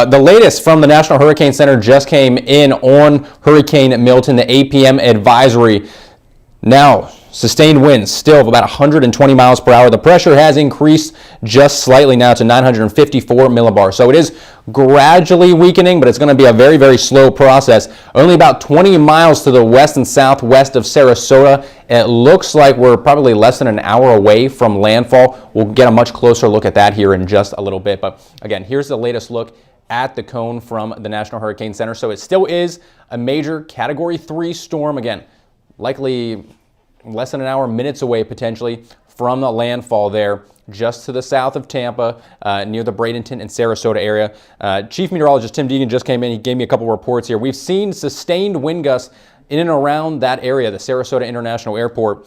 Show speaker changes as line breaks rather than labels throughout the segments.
The latest from the National Hurricane Center just came in on Hurricane Milton, the 8 p.m. advisory. Now, sustained winds still of about 120 miles per hour. The pressure has increased just slightly now to 954 millibars. So it is gradually weakening, but it's going to be a very, very slow process. Only about 20 miles to the west and southwest of Sarasota. It looks like we're probably less than an hour away from landfall. We'll get a much closer look at that here in just a little bit. But again, here's the latest look at the cone from the National Hurricane Center. So it still is a major Category 3 storm. Again, likely less than an hour, minutes away potentially from the landfall there just to the south of Tampa, near the Bradenton and Sarasota area. Chief Meteorologist Tim Deegan just came in. He gave me a couple reports here. We've seen sustained wind gusts in and around that area, the Sarasota International Airport,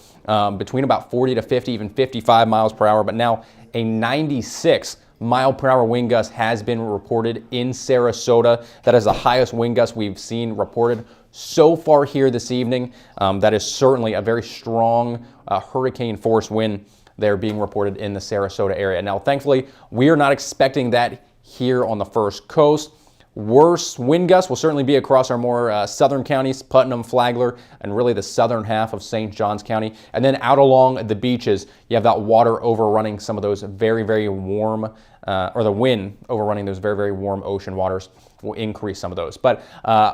between about 40 to 50, even 55 miles per hour, but now a 96 mile per hour wind gust has been reported in Sarasota. That is the highest wind gust we've seen reported so far here this evening. That is certainly a very strong hurricane force wind there being reported in the Sarasota area. Now, thankfully, we are not expecting that here on the First Coast. Worse wind gusts will certainly be across our more southern counties, Putnam, Flagler, and really the southern half of St. Johns County. And then out along the beaches, you have that water overrunning some of those very, very warm, or the wind overrunning those very, very warm ocean waters will increase some of those. But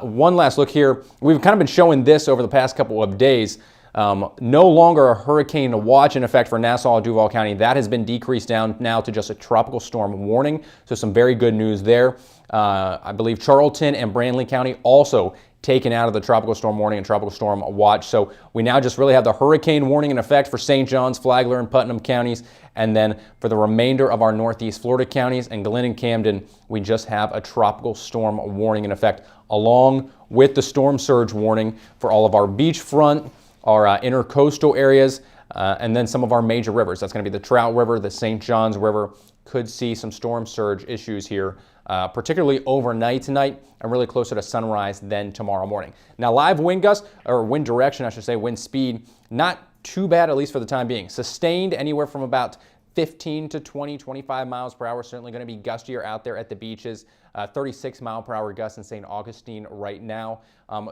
one last look here. We've kind of been showing this over the past couple of days. No longer a hurricane watch in effect for Nassau, Duval County. That has been decreased down now to just a tropical storm warning. So some very good news there. I believe Charlton and Brandley County also taken out of the tropical storm warning and tropical storm watch. So we now just really have the hurricane warning in effect for St. Johns, Flagler, and Putnam counties. And then for the remainder of our northeast Florida counties and Glenn and Camden, we just have a tropical storm warning in effect, along with the storm surge warning for all of our beachfront, our intercoastal areas, and then some of our major rivers. That's going to be the Trout River, the St. Johns River. Could see some storm surge issues here, particularly overnight tonight and really closer to sunrise than tomorrow morning. Now, live wind gusts, or wind direction, I should say, wind speed, not too bad, at least for the time being. Sustained anywhere from about 15 to 20, 25 miles per hour. Certainly going to be gustier out there at the beaches. 36 mile per hour gusts in St. Augustine right now.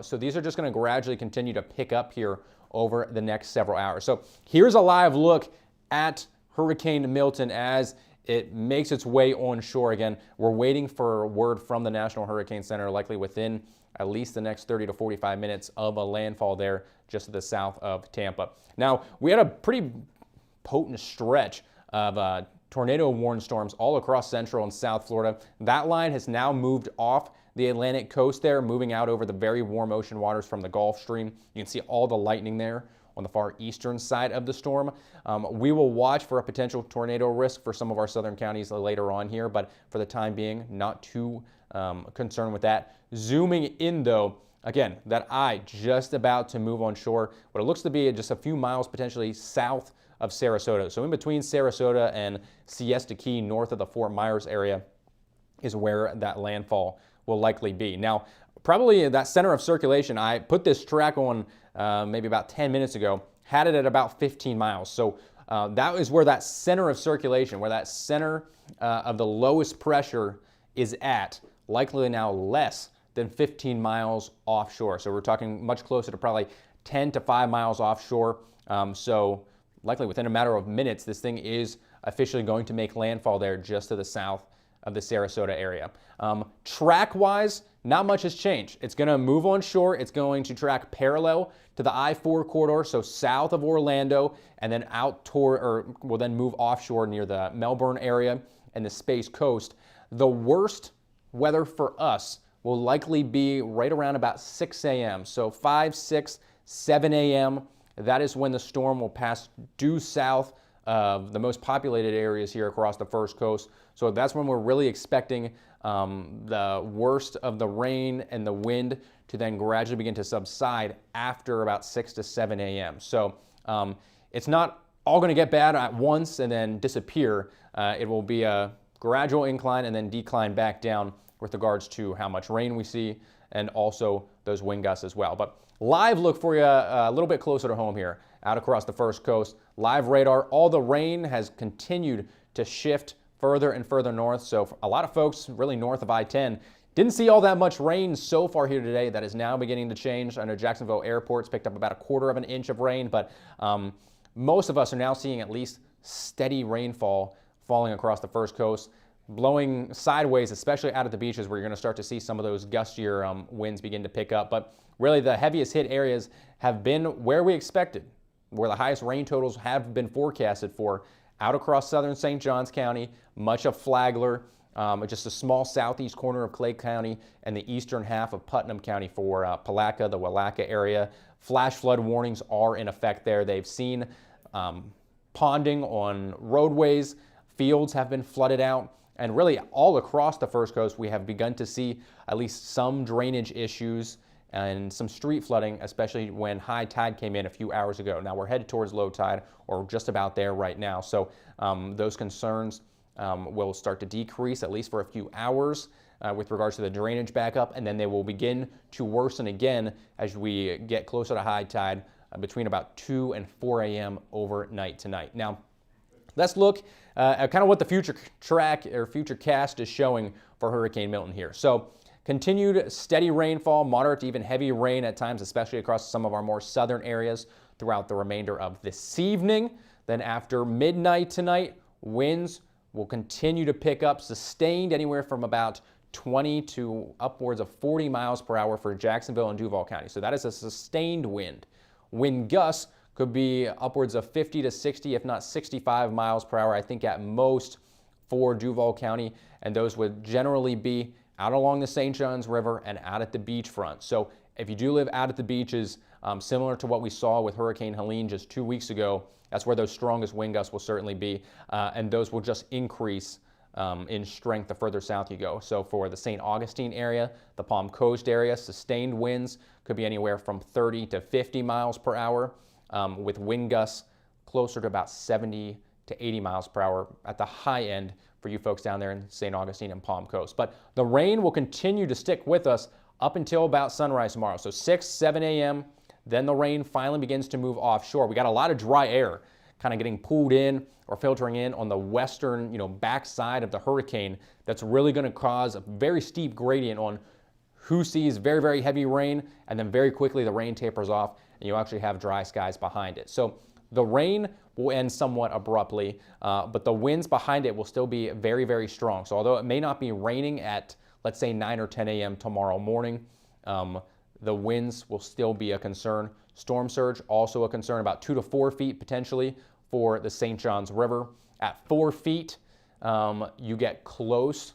So these are just going to gradually continue to pick up here over the next several hours. So here's a live look at Hurricane Milton as it makes its way onshore. Again, we're waiting for word from the National Hurricane Center, likely within at least the next 30 to 45 minutes of a landfall there just to the south of Tampa. Now, we had a pretty potent stretch of tornado warned storms all across central and south Florida. That line has now moved off the Atlantic coast there, moving out over the very warm ocean waters from the Gulf Stream. You can see all the lightning there on the far eastern side of the storm. We will watch for a potential tornado risk for some of our southern counties later on here, but for the time being, not too concerned with that. Zooming in though, again, that eye just about to move on shore. What it looks to be just a few miles potentially south of Sarasota. So in between Sarasota and Siesta Key, north of the Fort Myers area, is where that landfall will likely be. Now, probably that center of circulation, I put this track on maybe about 10 minutes ago, had it at about 15 miles. So that is where that center of circulation, where that center of the lowest pressure is at, likely now less than 15 miles offshore. So we're talking much closer to probably 10 to 5 miles offshore. So likely within a matter of minutes, this thing is officially going to make landfall there just to the south of the Sarasota area. Track-wise, not much has changed. It's going to move on shore. It's going to track parallel to the I-4 corridor, so south of Orlando, and then out toward, or will then move offshore near the Melbourne area and the Space Coast. The worst weather for us will likely be right around about 6 a.m. So 5, 6, 7 a.m. That is when the storm will pass due south of the most populated areas here across the First Coast. So that's when we're really expecting the worst of the rain and the wind to then gradually begin to subside after about 6 to 7 a.m. So it's not all going to get bad at once and then disappear. It will be a gradual incline and then decline back down with regards to how much rain we see and also those wind gusts as well. But live look for you a little bit closer to home here, out across the First Coast. Live radar, all the rain has continued to shift further and further north. So for a lot of folks really north of I-10 didn't see all that much rain so far here today. That is now beginning to change. I know Jacksonville Airport's picked up about a 1/4 of an inch of rain, but most of us are now seeing at least steady rainfall falling across the First Coast, blowing sideways, especially out at the beaches where you're going to start to see some of those gustier winds begin to pick up. But really the heaviest hit areas have been where we expected, where the highest rain totals have been forecasted for, out across southern St. Johns County, much of Flagler, just a small southeast corner of Clay County, and the eastern half of Putnam County for Palatka, the Willaca area. Flash flood warnings are in effect there. They've seen ponding on roadways, fields have been flooded out, and really all across the First Coast we have begun to see at least some drainage issues and some street flooding, especially when high tide came in a few hours ago. Now we're headed towards low tide, or just about there right now. So those concerns will start to decrease, at least for a few hours, with regards to the drainage backup, and then they will begin to worsen again as we get closer to high tide between about 2 and 4 a.m. overnight tonight. Now, let's look at kind of what the future track or future cast is showing for Hurricane Milton here. So continued steady rainfall, moderate to even heavy rain at times, especially across some of our more southern areas throughout the remainder of this evening. Then after midnight tonight, winds will continue to pick up, sustained anywhere from about 20 to upwards of 40 miles per hour for Jacksonville and Duval County. So that is a sustained wind. Wind gusts could be upwards of 50 to 60, if not 65 miles per hour, I think at most for Duval County, and those would generally be out along the St. Johns River and out at the beachfront. So if you do live out at the beaches, similar to what we saw with Hurricane Helene just 2 weeks ago, that's where those strongest wind gusts will certainly be, and those will just increase in strength the further south you go. So for the St. Augustine area, the Palm Coast area, sustained winds could be anywhere from 30 to 50 miles per hour, with wind gusts closer to about 70 to 80 miles per hour at the high end for you folks down there in St. Augustine and Palm Coast. But the rain will continue to stick with us up until about sunrise tomorrow. So 6, 7 a.m., then the rain finally begins to move offshore. We got a lot of dry air kind of getting pulled in or filtering in on the western, backside of the hurricane. That's really going to cause a very steep gradient on who sees very, very heavy rain, and then very quickly the rain tapers off and you actually have dry skies behind it. So the rain will end somewhat abruptly, but the winds behind it will still be very, very strong. So although it may not be raining at, let's say, 9 or 10 a.m. tomorrow morning, the winds will still be a concern. Storm surge, also a concern, about 2 to 4 feet potentially for the St. Johns River. At 4 feet, you get close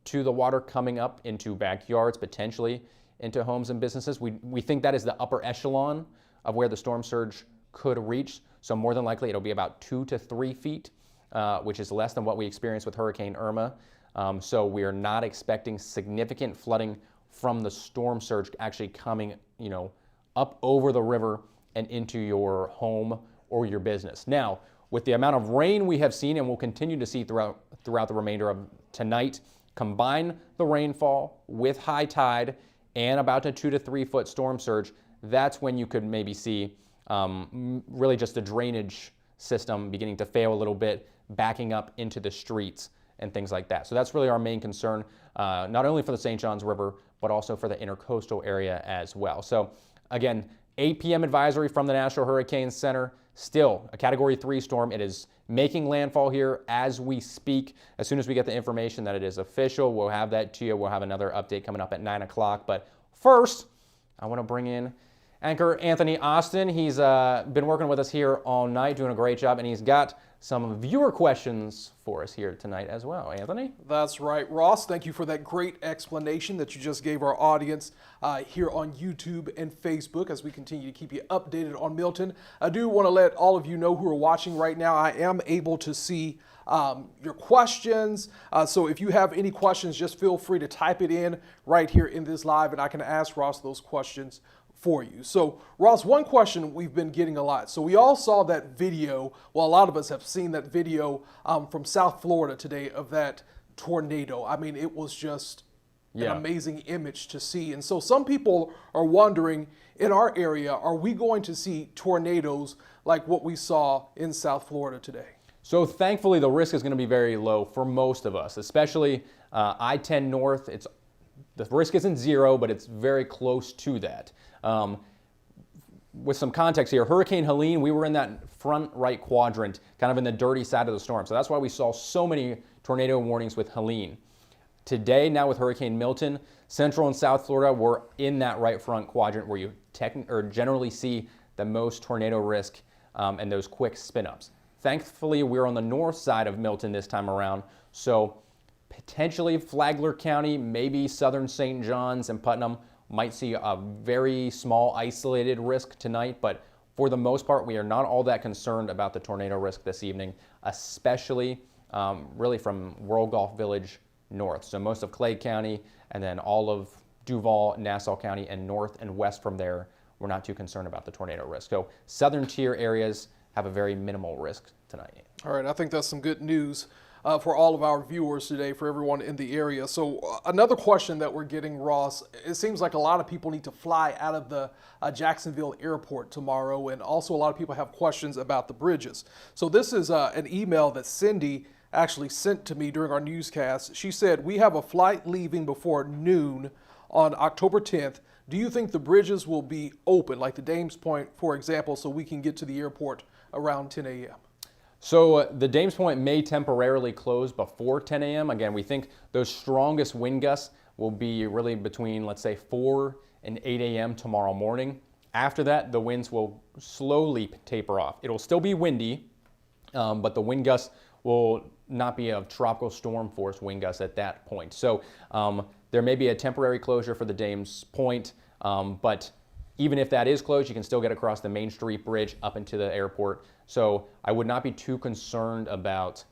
to the water coming up into backyards, potentially into homes and businesses. We think that is the upper echelon of where the storm surge could reach. So more than likely it'll be about 2 to 3 feet, which is less than what we experienced with Hurricane Irma. So we are not expecting significant flooding from the storm surge actually coming, up over the river and into your home or your business. Now, with the amount of rain we have seen and will continue to see throughout the remainder of tonight, combine the rainfall with high tide and about a 2 to 3 foot storm surge, that's when you could maybe see really just the drainage system beginning to fail a little bit, backing up into the streets and things like that. So that's really our main concern, not only for the St. Johns River, but also for the intercoastal area as well. So again, 8 p.m. advisory from the National Hurricane Center. Still a Category 3 storm. It is making landfall here as we speak. As soon as we get the information that it is official, we'll have that to you. We'll have another update coming up at 9 o'clock. But first, I want to bring in anchor Anthony Austin. He's been working with us here all night, doing a great job, and he's got some viewer questions for us here tonight as well. Anthony?
That's right, Ross. Thank you for that great explanation that you just gave our audience here on YouTube and Facebook as we continue to keep you updated on Milton. I do want to let all of you know who are watching right now, I am able to see your questions. So if you have any questions, just feel free to type it in right here in this live, and I can ask Ross those questions for you. So Ross, one question we've been getting a lot. So we all saw that video, well, a lot of us have seen that video from South Florida today of that tornado. I mean, it was just an amazing image to see. And so some people are wondering, in our area, are we going to see tornadoes like what we saw in South Florida today?
So thankfully, the risk is going to be very low for most of us, especially I-10 north. The risk isn't zero, but it's very close to that. With some context here, Hurricane Helene, we were in that front right quadrant, kind of in the dirty side of the storm. So that's why we saw so many tornado warnings with Helene. Today, now with Hurricane Milton, Central and South Florida, we're in that right front quadrant where you generally see the most tornado risk and those quick spin-ups. Thankfully, we're on the north side of Milton this time around, so potentially Flagler County, maybe southern St. John's and Putnam might see a very small isolated risk tonight, but for the most part, we are not all that concerned about the tornado risk this evening, especially really from World Golf Village north. So most of Clay County and then all of Duval, Nassau County, and north and west from there, we're not too concerned about the tornado risk. So southern tier areas have a very minimal risk tonight.
All right, I think that's some good news for all of our viewers today, for everyone in the area. So another question that we're getting, Ross, it seems like a lot of people need to fly out of the Jacksonville airport tomorrow, and also a lot of people have questions about the bridges. So this is an email that Cindy actually sent to me during our newscast. She said, we have a flight leaving before noon on October 10th. Do you think the bridges will be open, like the Dames Point, for example, so we can get to the airport around 10 a.m.?
So the Dames Point may temporarily close before 10 a.m. Again, we think those strongest wind gusts will be really between, let's say, 4 and 8 a.m. tomorrow morning. After that, the winds will slowly taper off. It'll still be windy, but the wind gusts will not be of tropical storm force wind gusts at that point. So there may be a temporary closure for the Dames Point, but even if that is closed, you can still get across the Main Street Bridge up into the airport. So I would not be too concerned about,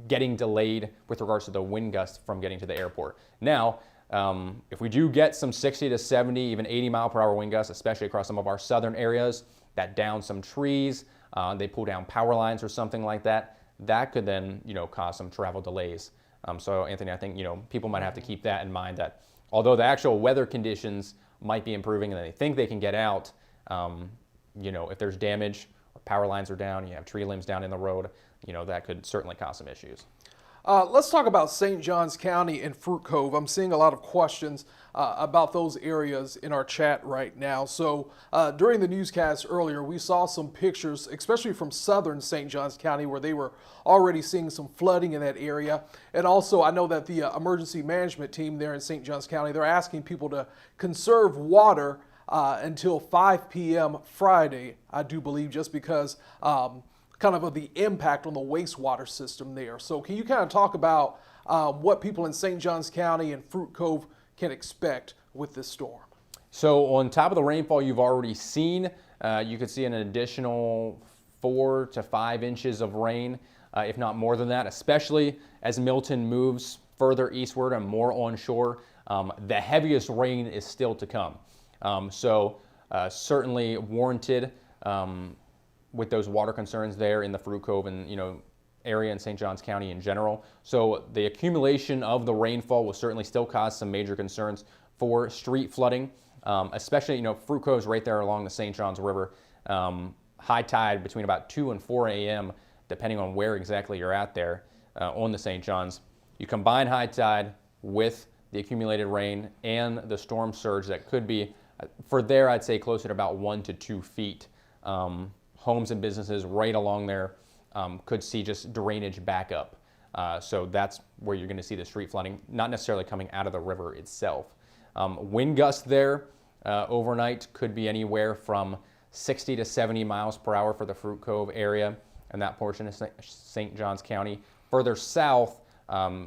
getting delayed with regards to the wind gusts from getting to the airport. Now, if we do get some 60 to 70, even 80 mile per hour wind gusts, especially across some of our southern areas, that down some trees, they pull down power lines or something like that, that could then, cause some travel delays. So Anthony, I think, people might have to keep that in mind, that although the actual weather conditions might be improving and they think they can get out, if there's damage or power lines are down, you have tree limbs down in the road, that could certainly cause some issues.
Let's talk about St. Johns County and Fruit Cove. I'm seeing a lot of questions about those areas in our chat right now. So during the newscast earlier, we saw some pictures, especially from southern St. Johns County, where they were already seeing some flooding in that area. And also, I know that the emergency management team there in St. Johns County, they're asking people to conserve water until 5 p.m. Friday, I do believe, just because kind of the impact on the wastewater system there. So can you kind of talk about what people in St. Johns County and Fruit Cove can expect with this storm?
So on top of the rainfall you've already seen, you could see an additional 4 to 5 inches of rain, if not more than that, especially as Milton moves further eastward and more onshore. The heaviest rain is still to come. So certainly warranted with those water concerns there in the Fruit Cove and area in St. Johns County in general. So the accumulation of the rainfall will certainly still cause some major concerns for street flooding, especially Fruit Cove is right there along the St. Johns River. High tide between about 2 and 4 a.m. depending on where exactly you're at there on the St. Johns. You combine high tide with the accumulated rain and the storm surge that could be, for there I'd say closer to about 1 to 2 feet. Homes and businesses right along there could see just drainage back up. So that's where you're going to see the street flooding, not necessarily coming out of the river itself. Wind gusts there overnight could be anywhere from 60 to 70 miles per hour for the Fruit Cove area and that portion of St. Johns County. Further south,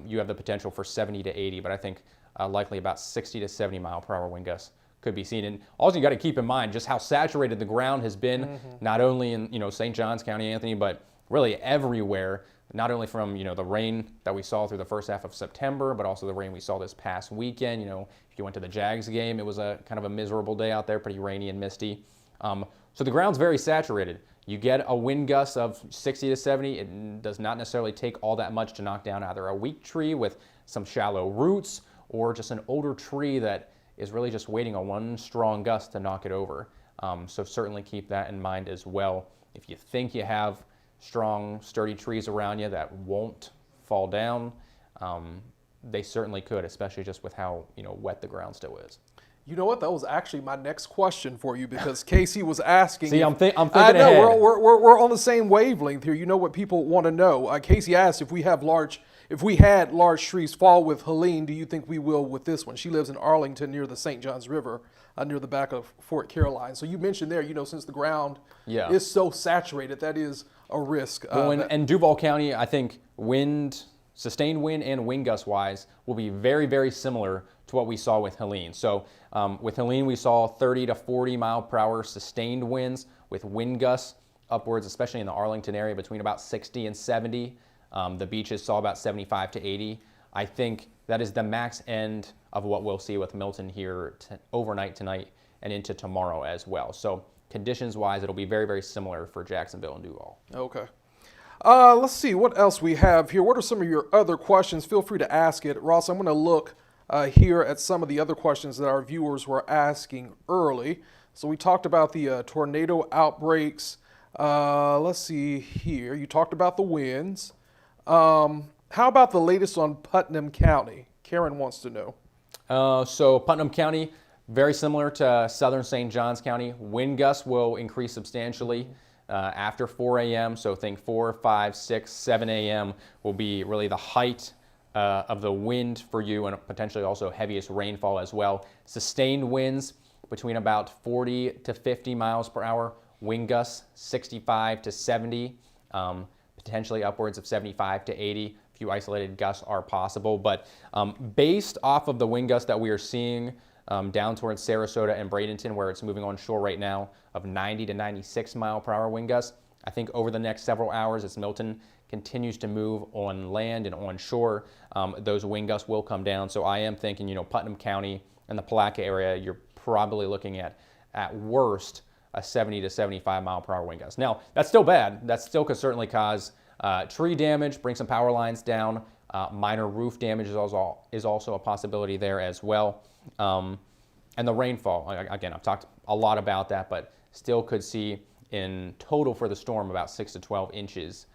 you have the potential for 70 to 80, but I think likely about 60 to 70 mile per hour wind gusts could be seen. And also you got to keep in mind just how saturated the ground has been, not only in St. Johns County, Anthony, but really everywhere, not only from the rain that we saw through the first half of September, but also the rain we saw this past weekend. If you went to the Jags game, it was a kind of a miserable day out there, pretty rainy and misty. So the ground's very saturated. You get a wind gust of 60 to 70, it does not necessarily take all that much to knock down either a weak tree with some shallow roots or just an older tree that is really just waiting on one strong gust to knock it over. So certainly keep that in mind as well. If you think you have strong, sturdy trees around you that won't fall down, they certainly could, especially just with how wet the ground still is.
You know what? That was actually my next question for you, because Casey was asking.
See, I'm thinking
I know
ahead.
we're on the same wavelength here. You know what people want to know. Casey asked if we had large trees fall with Helene. Do you think we will with this one? She lives in Arlington near the St. Johns River, near the back of Fort Caroline. So you mentioned there, since the ground is so saturated, that is a risk.
And Duval County, I think sustained wind and wind gust wise will be very, very similar to what we saw with Helene. So with Helene, we saw 30 to 40 mile per hour sustained winds with wind gusts upwards, especially in the Arlington area, between about 60 and 70. The beaches saw about 75 to 80. I think that is the max end of what we'll see with Milton here overnight tonight and into tomorrow as well. So conditions wise, it'll be very, very similar for Jacksonville and Duval.
Okay. Let's see what else we have here. What are some of your other questions? Feel free to ask it. Ross, I'm going to look here at some of the other questions that our viewers were asking early. So we talked about the tornado outbreaks. Let's see here. You talked about the winds. How about the latest on Putnam County? Karen wants to know.
So Putnam County, very similar to southern St. Johns County. Wind gusts will increase substantially after 4 a.m. So think 4, 5, 6, 7 a.m. will be really the height of the wind for you, and potentially also heaviest rainfall as well. Sustained winds between about 40 to 50 miles per hour. Wind gusts 65 to 70, potentially upwards of 75 to 80. A few isolated gusts are possible, but based off of the wind gusts that we are seeing down towards Sarasota and Bradenton, where it's moving on shore right now, of 90 to 96 mile per hour wind gusts, I think over the next several hours as Milton continues to move on land and on shore, those wind gusts will come down. So I am thinking, Putnam County and the Palatka area, you're probably looking at worst, a 70 to 75 mile per hour wind gust. Now, that's still bad. That still could certainly cause tree damage, bring some power lines down. Minor roof damage is also a possibility there as well. And the rainfall, again, I've talked a lot about that, but still could see in total for the storm about 6 to 12 inches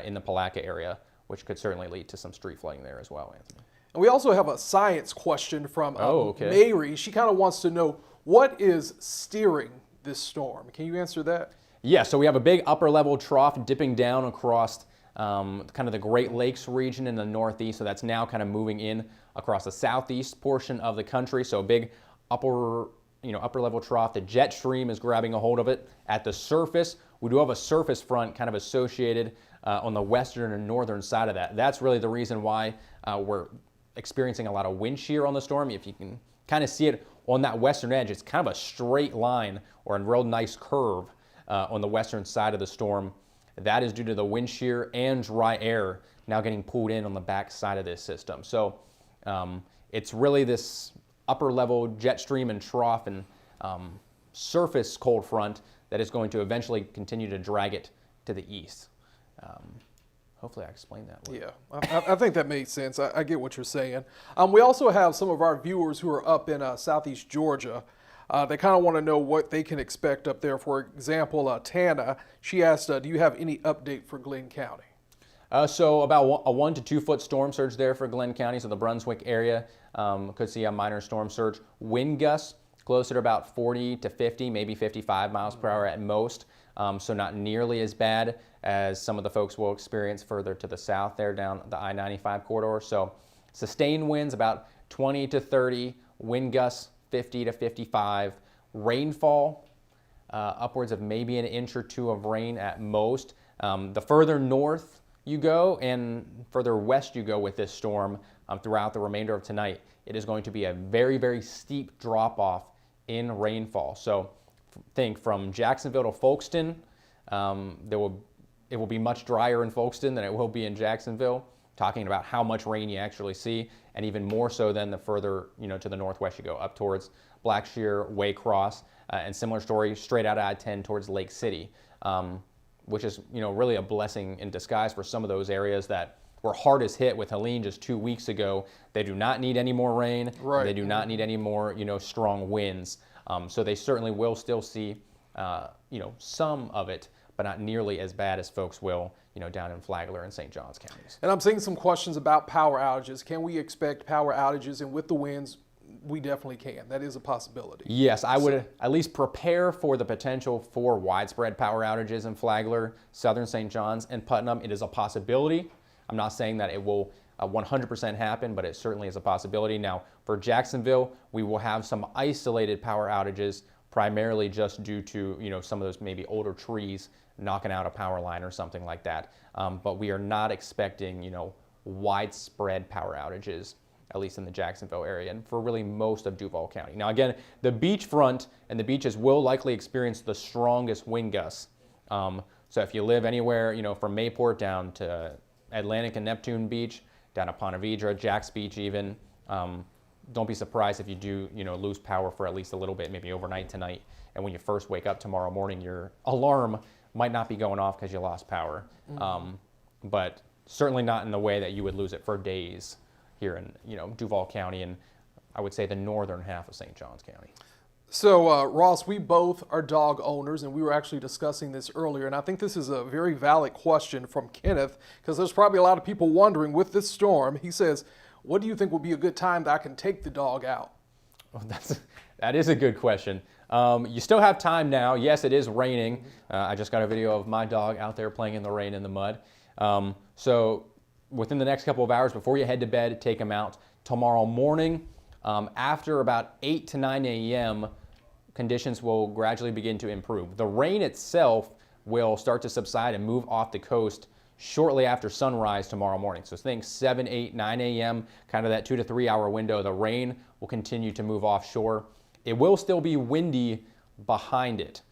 in the Palatka area, which could certainly lead to some street flooding there as well, Anthony.
And we also have a science question from Mary. She kind of wants to know, what is steering this storm? Can you answer that?
Yeah, so we have a big upper level trough dipping down across kind of the Great Lakes region in the northeast. So that's now kind of moving in across the southeast portion of the country. So a big upper level trough. The jet stream is grabbing a hold of it. At the surface, we do have a surface front kind of associated on the western and northern side of that. That's really the reason why we're experiencing a lot of wind shear on the storm. If you can kind of see it on that western edge, it's kind of a straight line or a real nice curve on the western side of the storm. That is due to the wind shear and dry air now getting pulled in on the back side of this system. So it's really this upper level jet stream and trough and surface cold front that is going to eventually continue to drag it to the east. Hopefully I explained that well.
Yeah, I think that makes sense. I get what you're saying. We also have some of our viewers who are up in southeast Georgia. They kind of want to know what they can expect up there. For example, Tana, she asked, do you have any update for Glenn County?
So about a 1 to 2 foot storm surge there for Glenn County. So the Brunswick area could see a minor storm surge. Wind gusts closer to about 40 to 50, maybe 55 miles per hour at most. So not nearly as bad as some of the folks will experience further to the south there down the I-95 corridor. So sustained winds about 20 to 30, wind gusts 50 to 55, rainfall upwards of maybe an inch or two of rain at most. The further north you go and further west you go with this storm throughout the remainder of tonight, it is going to be a very, very steep drop off in rainfall. So think from Jacksonville to Folkestone, it will be much drier in Folkestone than it will be in Jacksonville, talking about how much rain you actually see, and even more so than the further to the northwest you go, up towards Blackshear, Waycross, and similar story straight out of I-10 towards Lake City, which is really a blessing in disguise for some of those areas that were hardest hit with Helene just 2 weeks ago. They do not need any more rain. Right. They do not need any more strong winds. So they certainly will still see some of it, but not nearly as bad as folks will, down in Flagler and St. Johns counties.
And I'm seeing some questions about power outages. Can we expect power outages? And with the winds, we definitely can. That is a possibility.
Yes, I would at least prepare for the potential for widespread power outages in Flagler, Southern St. Johns, and Putnam. It is a possibility. I'm not saying that it will 100% happen, but it certainly is a possibility. Now, for Jacksonville, we will have some isolated power outages, primarily just due to some of those maybe older trees knocking out a power line or something like that. But we are not expecting widespread power outages, at least in the Jacksonville area, and for really most of Duval County. Now again, the beachfront and the beaches will likely experience the strongest wind gusts. So if you live anywhere, from Mayport down to Atlantic and Neptune Beach, down to Ponte Vedra, Jack's Beach even, don't be surprised if you do, lose power for at least a little bit, maybe overnight tonight. And when you first wake up tomorrow morning, your alarm might not be going off because you lost power. But certainly not in the way that you would lose it for days here in Duval County and I would say the northern half of St. Johns County.
So Ross, we both are dog owners, and we were actually discussing this earlier, and I think this is a very valid question from Kenneth, because there's probably a lot of people wondering with this storm. He says, what do you think would be a good time that I can take the dog out?
Well, that is a good question. You still have time now. Yes, it is raining. I just got a video of my dog out there playing in the rain in the mud. So within the next couple of hours before you head to bed, take him out. Tomorrow morning, after about 8 to 9 a.m., conditions will gradually begin to improve. The rain itself will start to subside and move off the coast shortly after sunrise tomorrow morning. So think 7, 8, 9 a.m., kind of that 2 to 3 hour window. The rain will continue to move offshore. It will still be windy behind it.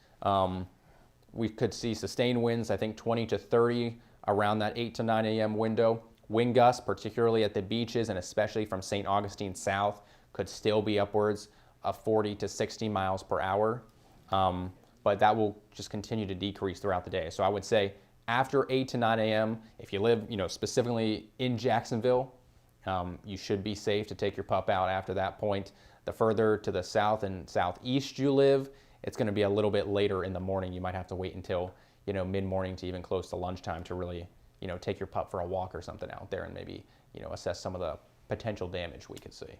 We could see sustained winds, I think 20 to 30 around that 8 to 9 a.m. window. Wind gusts, particularly at the beaches and especially from St. Augustine south, could still be upwards of 40 to 60 miles per hour. But that will just continue to decrease throughout the day. So I would say after 8 to 9 a.m., if you live specifically in Jacksonville, you should be safe to take your pup out after that point. The further to the south and southeast you live, it's going to be a little bit later in the morning. You might have to wait until mid-morning to even close to lunchtime to really take your pup for a walk or something out there and maybe assess some of the potential damage we could see.